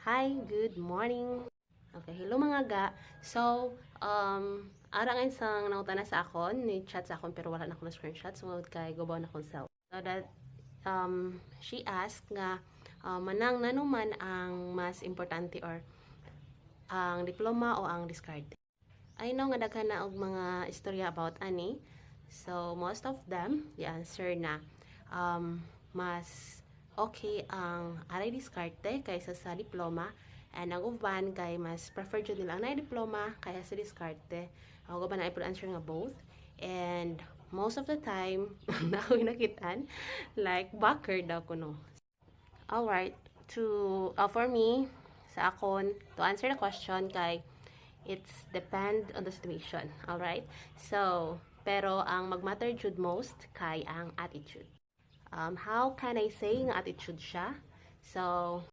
Hi, good morning. Okay, hello mga ga. So, arang isang nautana sa akon, ni chat sa akon pero wala na akong screenshot. So, kay gubaw na akong self. So that, she asked nga, manang nanuman ang mas importante or ang diploma o ang discard. I know nga daghan na og mga istorya about ani. So, most of them, the answer na, mas okay ang aray diskarte kaysa sa diploma. And ang uban kay mas prefer jud nila ang na diploma kaysa sa diskarte. Ang uban na I answer nga both. And most of the time, na ako nakitaan, like, backer daw ko no. Alright, for me, sa akon, to answer the question kay, it's depend on the situation. Alright? So, pero ang magmatter jud most kay ang attitude. How can I say nga attitude siya? So,